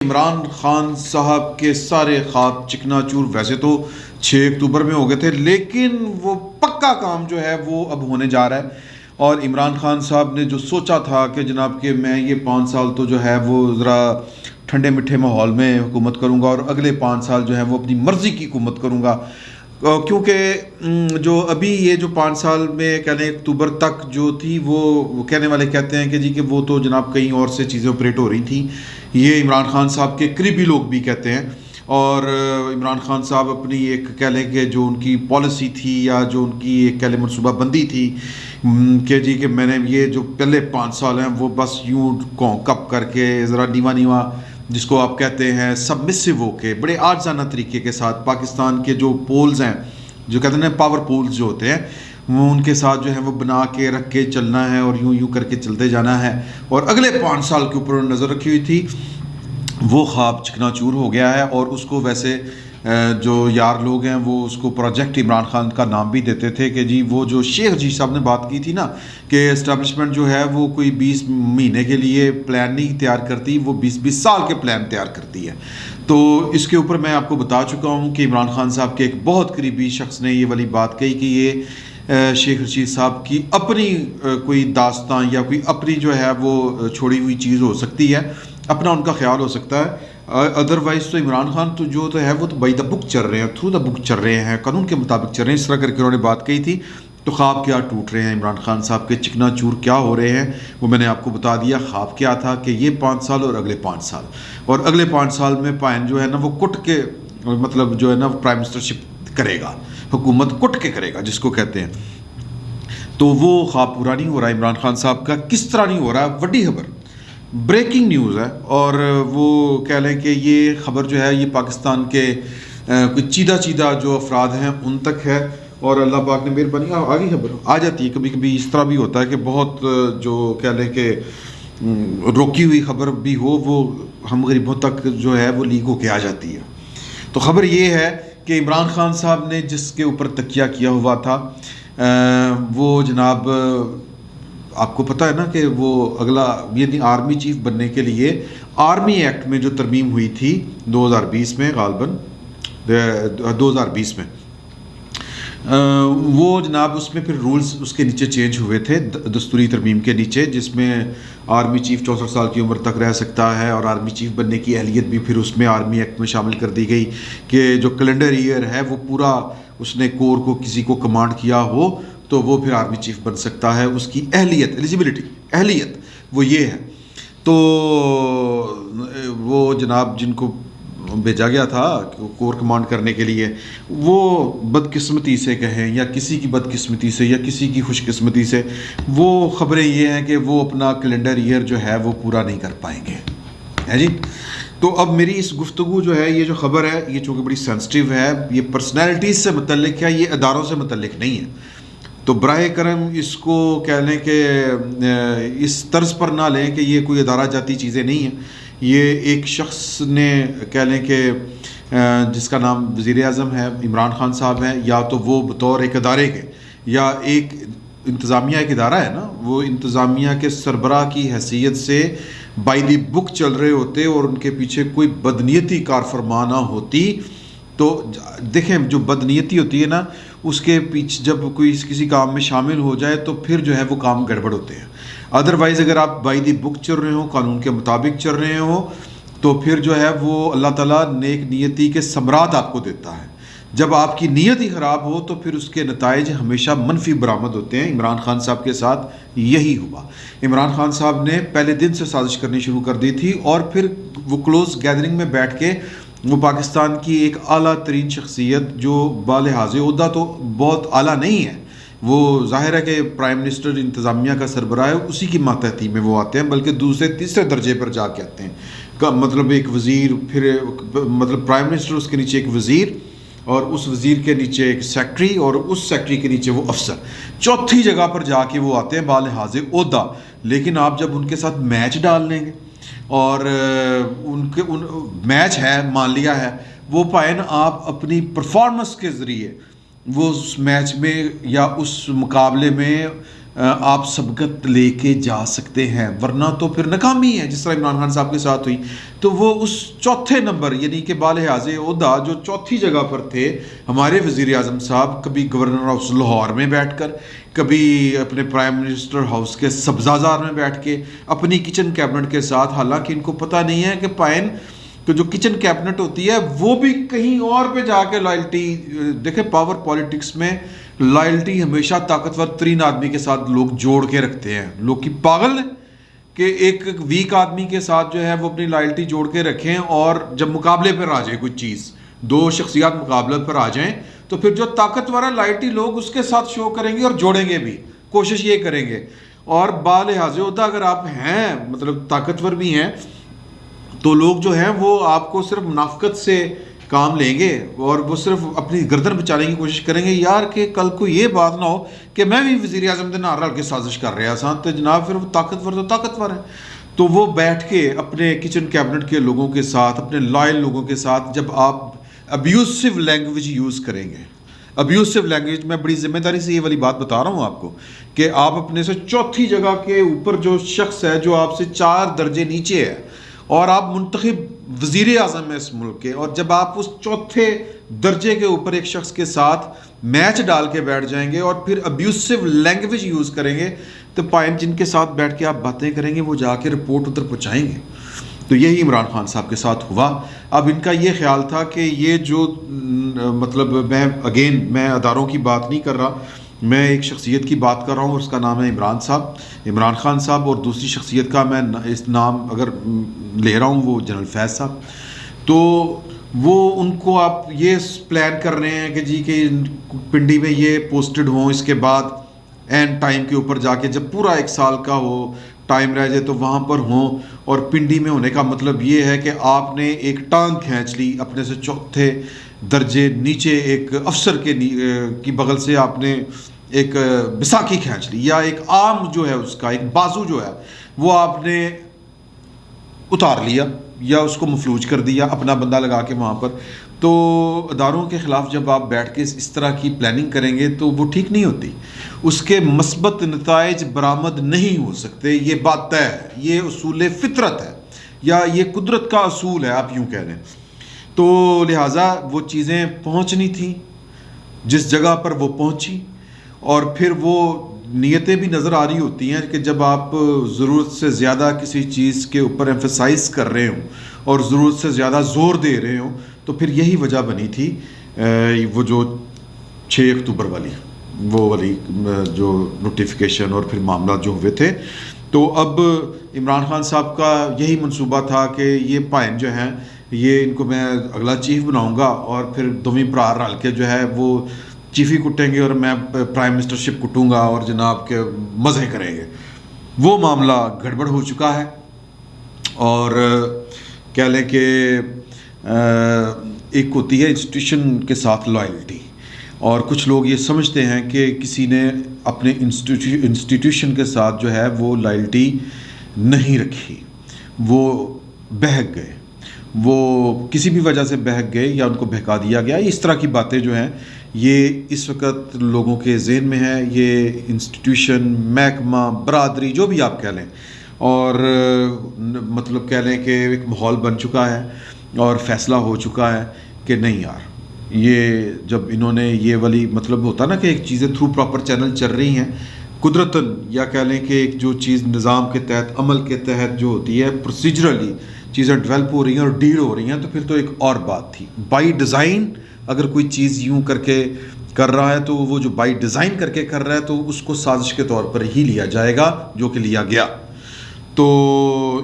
عمران خان صاحب کے سارے خواب چکنا چور ویسے تو 6 اکتوبر میں ہو گئے تھے، لیکن وہ پکا کام جو ہے وہ اب ہونے جا رہا ہے۔ اور عمران خان صاحب نے جو سوچا تھا کہ جناب کہ میں یہ 5 سال تو جو ہے وہ ذرا ٹھنڈے میٹھے ماحول میں حکومت کروں گا اور اگلے 5 سال جو ہے وہ اپنی مرضی کی حکومت کروں گا، کیونکہ جو ابھی یہ جو 5 سال میں کہہ لیں اکتوبر تک جو تھی وہ کہنے والے کہتے ہیں کہ جی کہ وہ تو جناب کہیں اور سے چیزیں آپریٹ ہو رہی تھیں، یہ عمران خان صاحب کے قریبی لوگ بھی کہتے ہیں۔ اور عمران خان صاحب اپنی ایک کہہ لیں کہ جو ان کی پالیسی تھی یا جو ان کی ایک کہہ لیں منصوبہ بندی تھی کہ جی کہ میں نے یہ جو پہلے 5 سال ہیں وہ بس یوں کپ کر کے ذرا نیوا نیوا جس کو آپ کہتے ہیں سبمسو ہو کے بڑے آجزانہ طریقے کے ساتھ پاکستان کے جو پولز ہیں، جو کہتے ہیں پاور پولز جو ہوتے ہیں، وہ ان کے ساتھ جو ہے وہ بنا کے رکھ کے چلنا ہے اور یوں یوں کر کے چلتے جانا ہے، اور اگلے 5 سال کے اوپر نظر رکھی ہوئی تھی۔ وہ خواب چکنا چور ہو گیا ہے، اور اس کو ویسے جو یار لوگ ہیں وہ اس کو پروجیکٹ عمران خان کا نام بھی دیتے تھے کہ جی وہ جو شیخ جی صاحب نے بات کی تھی نا کہ اسٹیبلشمنٹ جو ہے وہ کوئی 20 مہینے کے لیے پلان نہیں تیار کرتی، وہ 20 سال کے پلان تیار کرتی ہے۔ تو اس کے اوپر میں آپ کو بتا چکا ہوں کہ عمران خان صاحب کے ایک بہت قریبی شخص نے یہ والی بات کہی کہ یہ شیخ رشید صاحب کی اپنی کوئی داستان یا کوئی اپنی جو ہے وہ چھوڑی ہوئی چیز ہو سکتی ہے، اپنا ان کا خیال ہو سکتا ہے۔ ادروائز تو عمران خان تو جو تو ہے وہ تو بائی دا بک چل رہے ہیں، تھرو دا بک چل رہے ہیں، قانون کے مطابق چل رہے ہیں، اس طرح کر کے انہوں نے بات کہی تھی۔ تو خواب کیا ٹوٹ رہے ہیں عمران خان صاحب کے، چکنا چور کیا ہو رہے ہیں، وہ میں نے آپ کو بتا دیا۔ خواب کیا تھا کہ یہ 5 سال اور اگلے 5 سال، اور اگلے 5 سال میں پائن جو ہے نا وہ کٹ کے مطلب جو ہے نا پرائم منسٹرشپ کرے گا، حکومت کٹ کے کرے گا جس کو کہتے ہیں۔ تو وہ خواب پورا نہیں ہو رہا عمران خان صاحب کا۔ کس طرح نہیں ہو رہا؟ بڑی خبر، بریکنگ نیوز ہے، اور وہ کہہ لیں کہ یہ خبر جو ہے یہ پاکستان کے کچھ چیدہ جو افراد ہیں ان تک ہے، اور اللہ پاک نے مہربانی آگے خبر آ جاتی ہے۔ کبھی کبھی اس طرح بھی ہوتا ہے کہ بہت جو کہہ لیں کہ روکی ہوئی خبر بھی ہو وہ ہم غریبوں تک جو ہے وہ لیک ہو کے آ جاتی ہے۔ تو خبر یہ ہے کہ عمران خان صاحب نے جس کے اوپر تکیہ کیا ہوا تھا وہ جناب آپ کو پتہ ہے نا کہ وہ اگلا یہ آرمی چیف بننے کے لیے آرمی ایکٹ میں جو ترمیم ہوئی تھی 2020 میں، غالباً 2020 میں، وہ جناب اس میں پھر رولز اس کے نیچے چینج ہوئے تھے دستوری ترمیم کے نیچے، جس میں آرمی چیف 64 سال کی عمر تک رہ سکتا ہے، اور آرمی چیف بننے کی اہلیت بھی پھر اس میں آرمی ایکٹ میں شامل کر دی گئی کہ جو کیلنڈر ایئر ہے وہ پورا اس نے کور کو کسی کو کمانڈ کیا ہو تو وہ پھر آرمی چیف بن سکتا ہے، اس کی اہلیت ایلیجیبلٹی اہلیت وہ یہ ہے۔ تو وہ جناب جن کو بھیجا گیا تھا کور کمانڈ کرنے کے لیے، وہ بدقسمتی سے کہیں یا کسی کی بدقسمتی سے یا کسی کی خوش قسمتی سے، وہ خبریں یہ ہیں کہ وہ اپنا کیلنڈر ایئر جو ہے وہ پورا نہیں کر پائیں گے، ہے جی۔ تو اب میری اس گفتگو جو ہے یہ جو خبر ہے یہ چونکہ بڑی سینسٹیو ہے، یہ پرسنالٹیز سے متعلق ہے، یہ اداروں سے متعلق نہیں ہے، تو براہ کرم اس کو کہہ لیں کہ اس طرز پر نہ لیں کہ یہ کوئی ادارہ جاتی چیزیں نہیں ہیں۔ یہ ایک شخص نے کہہ لیں کہ جس کا نام وزیر اعظم ہے، عمران خان صاحب ہیں، یا تو وہ بطور ایک ادارے کے یا ایک انتظامیہ ایک ادارہ ہے نا، وہ انتظامیہ کے سربراہ کی حیثیت سے بائی دی بک چل رہے ہوتے اور ان کے پیچھے کوئی بدنیتی کار فرما نہ ہوتی، تو دیکھیں جو بدنیتی ہوتی ہے نا اس کے پیچھے جب کوئی کسی کام میں شامل ہو جائے تو پھر جو ہے وہ کام گڑبڑ ہوتے ہیں۔ ادروائز اگر آپ بائی دی بک چل رہے ہوں، قانون کے مطابق چل رہے ہوں، تو پھر جو ہے وہ اللہ تعالیٰ نیک نیتی کے ثمرات آپ کو دیتا ہے۔ جب آپ کی نیت ہی خراب ہو تو پھر اس کے نتائج ہمیشہ منفی برآمد ہوتے ہیں۔ عمران خان صاحب کے ساتھ یہی ہوا۔ عمران خان صاحب نے پہلے دن سے سازش کرنی شروع کر دی تھی، اور پھر وہ کلوز گیدرنگ میں بیٹھ کے وہ پاکستان کی ایک اعلیٰ ترین شخصیت جو بالحاظ عہدہ تو بہت اعلیٰ نہیں ہے، وہ ظاہر ہے کہ پرائم منسٹر انتظامیہ کا سربراہ ہے، اسی کی ماتحتی میں وہ آتے ہیں، بلکہ دوسرے تیسرے درجے پر جا کے آتے ہیں، مطلب ایک وزیر، پھر مطلب پرائم منسٹر، اس کے نیچے ایک وزیر، اور اس وزیر کے نیچے ایک سیکٹری، اور اس سیکٹری کے نیچے وہ افسر، چوتھی جگہ پر جا کے وہ آتے ہیں بالحاظ عہدہ۔ لیکن آپ جب ان کے ساتھ میچ ڈال لیں گے اور ان میچ ہے مان لیا ہے، وہ پائن آپ اپنی پرفارمنس کے ذریعے وہ اس میچ میں یا اس مقابلے میں آپ سبقت لے کے جا سکتے ہیں، ورنہ تو پھر ناکامی ہے جس طرح عمران خان صاحب کے ساتھ ہوئی۔ تو وہ اس چوتھے نمبر یعنی کہ بالحاظ عہدہ جو چوتھی جگہ پر تھے ہمارے وزیر اعظم صاحب، کبھی گورنر ہاؤس لاہور میں بیٹھ کر، کبھی اپنے پرائم منسٹر ہاؤس کے سبزہ میں بیٹھ کے، اپنی کچن کیبنٹ کے ساتھ، حالانکہ ان کو پتہ نہیں ہے کہ پائن کہ جو کچن کیبنٹ ہوتی ہے وہ بھی کہیں اور پہ جا کے لائلٹی، دیکھیں پاور پالیٹکس میں لائلٹی ہمیشہ طاقتور ترین آدمی کے ساتھ لوگ جوڑ کے رکھتے ہیں۔ لوگ کی پاگل ہیں کہ ایک ویک آدمی کے ساتھ جو ہے وہ اپنی لائلٹی جوڑ کے رکھیں، اور جب مقابلے پر آ جائے کوئی چیز، دو شخصیات مقابلے پر آ جائیں تو پھر جو طاقتور ہے لائلٹی لوگ اس کے ساتھ شو کریں گے اور جوڑیں گے بھی، کوشش یہ کریں گے۔ اور بالحاظ عہدہ اگر آپ ہیں مطلب طاقتور بھی ہیں تو لوگ جو ہیں وہ آپ کو صرف منافقت سے کام لیں گے اور وہ صرف اپنی گردن بچانے کی کوشش کریں گے، یار کہ کل کو یہ بات نہ ہو کہ میں بھی وزیر اعظم دے نال رل کے سازش کر رہا سا، تو جناب پھر وہ طاقتور ہے۔ تو وہ بیٹھ کے اپنے کچن کیبنٹ کے لوگوں کے ساتھ، اپنے لائل لوگوں کے ساتھ جب آپ ابیوسو لینگویج یوز کریں گے، ابیوسو لینگویج، میں بڑی ذمہ داری سے یہ والی بات بتا رہا ہوں آپ کو کہ آپ اپنے سے چوتھی جگہ کے اوپر جو شخص ہے جو آپ سے 4 درجے نیچے ہے اور آپ منتخب وزیر اعظم ہیں اس ملک کے، اور جب آپ اس چوتھے درجے کے اوپر ایک شخص کے ساتھ میچ ڈال کے بیٹھ جائیں گے اور پھر ابیوسو لینگویج یوز کریں گے تو پائن جن کے ساتھ بیٹھ کے آپ باتیں کریں گے وہ جا کے رپورٹ ادھر پہنچائیں گے۔ تو یہی عمران خان صاحب کے ساتھ ہوا۔ اب ان کا یہ خیال تھا کہ یہ جو مطلب میں اداروں کی بات نہیں کر رہا، میں ایک شخصیت کی بات کر رہا ہوں، اس کا نام ہے عمران خان صاحب، اور دوسری شخصیت کا میں اس نام اگر لے رہا ہوں وہ جنرل فیض صاحب۔ تو وہ ان کو آپ یہ پلان کر رہے ہیں کہ جی کہ پنڈی میں یہ پوسٹڈ ہوں، اس کے بعد اینڈ ٹائم کے اوپر جا کے جب پورا 1 سال کا ہو ٹائم رہ جائے تو وہاں پر ہوں، اور پنڈی میں ہونے کا مطلب یہ ہے کہ آپ نے ایک ٹانگ کھینچ لی اپنے سے چوتھے درجے نیچے ایک افسر کی بغل سے، آپ نے ایک بساکی کھینچ لی، یا ایک آرم جو ہے اس کا ایک بازو جو ہے وہ آپ نے اتار لیا یا اس کو مفلوج کر دیا اپنا بندہ لگا کے وہاں پر۔ تو اداروں کے خلاف جب آپ بیٹھ کے اس طرح کی پلاننگ کریں گے تو وہ ٹھیک نہیں ہوتی، اس کے مثبت نتائج برآمد نہیں ہو سکتے، یہ بات طے ہے، یہ اصول فطرت ہے یا یہ قدرت کا اصول ہے، آپ یوں کہہ لیں۔ تو لہٰذا وہ چیزیں پہنچنی تھیں جس جگہ پر وہ پہنچی، اور پھر وہ نیتیں بھی نظر آ رہی ہوتی ہیں کہ جب آپ ضرورت سے زیادہ کسی چیز کے اوپر ایمفیسائز کر رہے ہوں اور ضرورت سے زیادہ زور دے رہے ہوں، تو پھر یہی وجہ بنی تھی وہ جو 6 اکتوبر والی جو نوٹیفیکیشن اور پھر معاملات جو ہوئے تھے۔ تو اب عمران خان صاحب کا یہی منصوبہ تھا کہ یہ پائن جو ہیں یہ ان کو میں اگلا چیف بناؤں گا، اور پھر دوویں برا رل کے جو ہے وہ چیفی کٹیں گے اور میں پرائم منسٹرشپ کٹوں گا اور جناب کے مزے کریں گے۔ وہ معاملہ گڑبڑ ہو چکا ہے، اور کہہ لیں کہ ایک ہوتی ہے انسٹیٹیوشن کے ساتھ لائلٹی، اور کچھ لوگ یہ سمجھتے ہیں کہ کسی نے اپنے انسٹیٹیوشن کے ساتھ جو ہے وہ لائلٹی نہیں رکھی، وہ بہک گئے، وہ کسی بھی وجہ سے بہک گئے یا ان کو بہکا دیا گیا۔ اس طرح کی باتیں جو ہیں یہ اس وقت لوگوں کے ذہن میں ہے، یہ انسٹیٹیوشن، محکمہ، برادری، جو بھی آپ کہہ لیں، اور مطلب کہہ لیں کہ ایک ماحول بن چکا ہے اور فیصلہ ہو چکا ہے کہ نہیں یار، یہ جب انہوں نے یہ والی مطلب ہوتا نا کہ ایک چیزیں تھرو پراپر چینل چل رہی ہیں قدرتاً، یا کہہ لیں کہ ایک جو چیز نظام کے تحت، عمل کے تحت جو ہوتی ہے، پروسیجرلی چیزیں ڈیولپ ہو رہی ہیں اور ڈیل ہو رہی ہیں، تو پھر تو ایک اور بات تھی۔ بائی ڈیزائن اگر کوئی چیز یوں کر کے کر رہا ہے تو وہ جو بائی ڈیزائن کر کے کر رہا ہے تو اس کو سازش کے طور پر ہی لیا جائے گا جو کہ لیا گیا۔ تو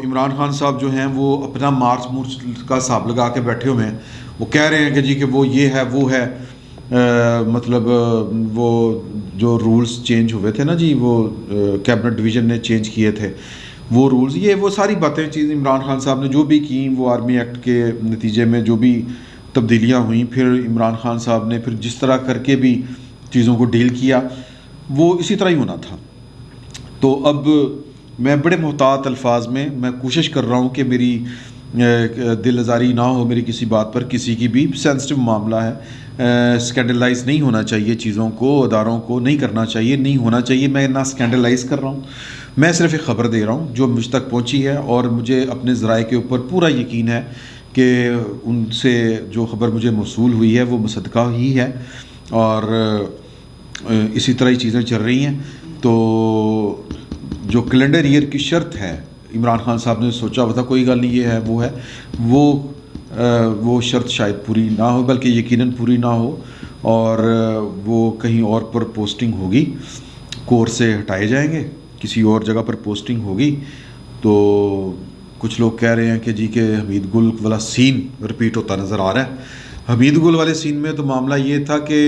عمران خان صاحب جو ہیں وہ اپنا مارچ کا حساب لگا کے بیٹھے ہوئے ہیں، وہ کہہ رہے ہیں کہ جی کہ وہ یہ ہے وہ ہے، مطلب وہ جو رولز چینج ہوئے تھے نا جی، وہ کیبنٹ ڈویژن نے چینج کیے تھے وہ رولز، یہ وہ ساری باتیں چیز عمران خان صاحب نے جو بھی کی، وہ آرمی ایکٹ کے نتیجے میں جو بھی تبدیلیاں ہوئیں، پھر عمران خان صاحب نے پھر جس طرح کر کے بھی چیزوں کو ڈیل کیا وہ اسی طرح ہی ہونا تھا۔ تو اب میں بڑے محتاط الفاظ میں کوشش کر رہا ہوں کہ میری دل آزاری نہ ہو میری کسی بات پر، کسی کی بھی سینسٹیو معاملہ ہے، اسکینڈلائز نہیں ہونا چاہیے، چیزوں کو اداروں کو نہیں کرنا چاہیے، نہیں ہونا چاہیے۔ میں نہ اسکینڈلائز کر رہا ہوں، میں صرف ایک خبر دے رہا ہوں جو مجھ تک پہنچی ہے، اور مجھے اپنے ذرائع کے اوپر پورا یقین ہے کہ ان سے جو خبر مجھے موصول ہوئی ہے وہ مصدقہ ہی ہے، اور اسی طرح ہی چیزیں چل رہی ہیں۔ تو جو کیلنڈر ایئر کی شرط ہے، عمران خان صاحب نے سوچا ہوا تھا کوئی گل نہیں، یہ ہے وہ ہے، وہ شرط شاید پوری نہ ہو، بلکہ یقیناً پوری نہ ہو، اور وہ کہیں اور پر پوسٹنگ ہوگی، کورس سے ہٹائے جائیں گے، کسی اور جگہ پر پوسٹنگ ہوگی۔ تو کچھ لوگ کہہ رہے ہیں کہ جی کہ حمید گل والا سین رپیٹ ہوتا نظر آ رہا ہے۔ حمید گل والے سین میں تو معاملہ یہ تھا کہ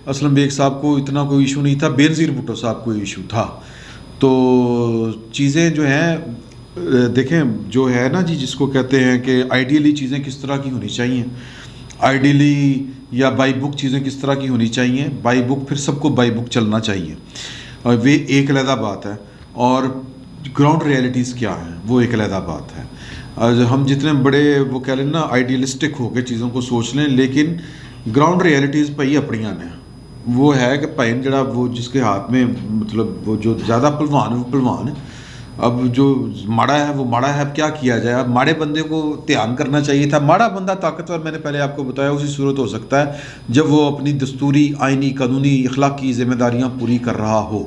اسلم بیگ صاحب کو اتنا کوئی ایشو نہیں تھا، بینظیر بھٹو صاحب کو ایشو تھا۔ تو چیزیں جو ہیں دیکھیں، جو ہے نا جی، جس کو کہتے ہیں کہ آئیڈیلی چیزیں کس طرح کی ہونی چاہیے، آئیڈیلی یا بائی بک چیزیں کس طرح کی ہونی چاہیے، بائی بک پھر سب کو بائی بک چلنا چاہیے، اور وہ ایک علیحدہ بات ہے، اور گراؤنڈ ریئلٹیز کیا ہیں وہ ایک علیحدہ بات ہے۔ ہم جتنے بڑے وہ کہہ لیں نا آئیڈیلسٹک ہو کے چیزوں کو سوچ لیں، لیکن گراؤنڈ ریئلٹیز پہ اپنیاں نے وہ ہے کہ پہن جڑا وہ جس کے ہاتھ میں مطلب وہ جو زیادہ پلوان ہے وہ پلوان ہے، اب جو ماڑا ہے وہ ماڑا ہے، اب کیا کیا جائے۔ اب ماڑے بندے کو دھیان کرنا چاہیے تھا۔ ماڑا بندہ طاقتور، میں نے پہلے آپ کو بتایا، اسی صورت ہو سکتا ہے جب وہ اپنی دستوری، آئینی، قانونی، اخلاقی ذمہ داریاں پوری کر رہا ہو،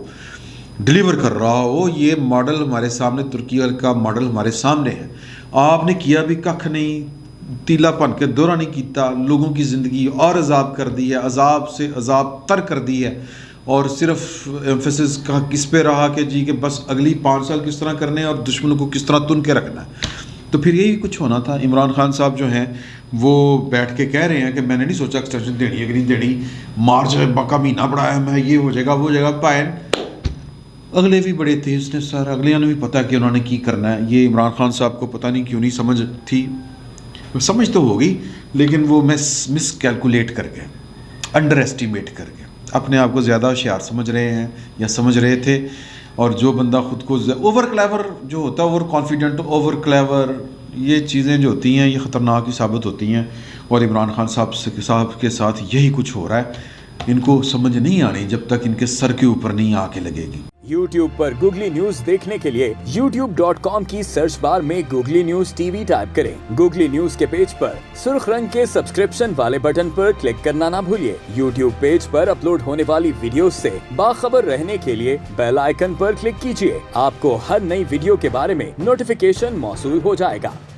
ڈلیور کر رہا ہو۔ یہ ماڈل ہمارے سامنے، ترکی کا ماڈل ہمارے سامنے ہے۔ آپ نے کیا بھی ککھ نہیں، تیلا پن کے دورہ نہیں کیتا، لوگوں کی زندگی اور عذاب کر دی ہے، عذاب سے عذاب تر کر دی ہے، اور صرف ایمفیسس کا کس پہ رہا کہ جی کہ بس اگلی 5 سال کس طرح کرنے ہیں اور دشمنوں کو کس طرح تن کے رکھنا ہے۔ تو پھر یہی کچھ ہونا تھا۔ عمران خان صاحب جو ہیں وہ بیٹھ کے کہہ رہے ہیں کہ میں نے نہیں سوچا ایکسٹینشن دینی ہے کہ نہیں دینی، مارچ کا مہینہ بڑا ہے، میں یہ ہو جائے گا وہ ہو جائے گا۔ پائن اگلے بھی بڑے تیز نے سر، اگلے نے بھی پتہ کہ انہوں نے کی کرنا ہے۔ یہ عمران خان صاحب کو پتہ نہیں کیوں نہیں سمجھ تھی، سمجھ تو ہوگی لیکن وہ مس کیلکولیٹ کر گئے، انڈر ایسٹیمیٹ کر گئے، اپنے آپ کو زیادہ ہوشیار سمجھ رہے ہیں یا سمجھ رہے تھے۔ اور جو بندہ خود کو اوور کلیور جو ہوتا ہے، اوور کانفیڈنٹ، اوور کلیور، یہ چیزیں جو ہوتی ہیں یہ خطرناک ہی ثابت ہوتی ہیں، اور عمران خان صاحب کے ساتھ یہی کچھ ہو رہا ہے۔ ان کو سمجھ نہیں آنی جب تک ان کے سر کے اوپر نہیں آ کے لگے گی۔ YouTube پر گوگلی نیوز دیکھنے کے لیے youtube.com کی سرچ بار میں googly news T V type کریں۔ گوگلی نیوز کے پیج پر سرخ رنگ کے سبسکرپشن والے بٹن پر کلک کرنا نہ بھولیے۔ YouTube پیج پر اپلوڈ ہونے والی ویڈیوز سے باخبر رہنے کے لیے بیل آئیکن پر کلک کیجیے۔ آپ کو ہر نئی ویڈیو کے بارے میں نوٹیفیکیشن موصول ہو جائے گا۔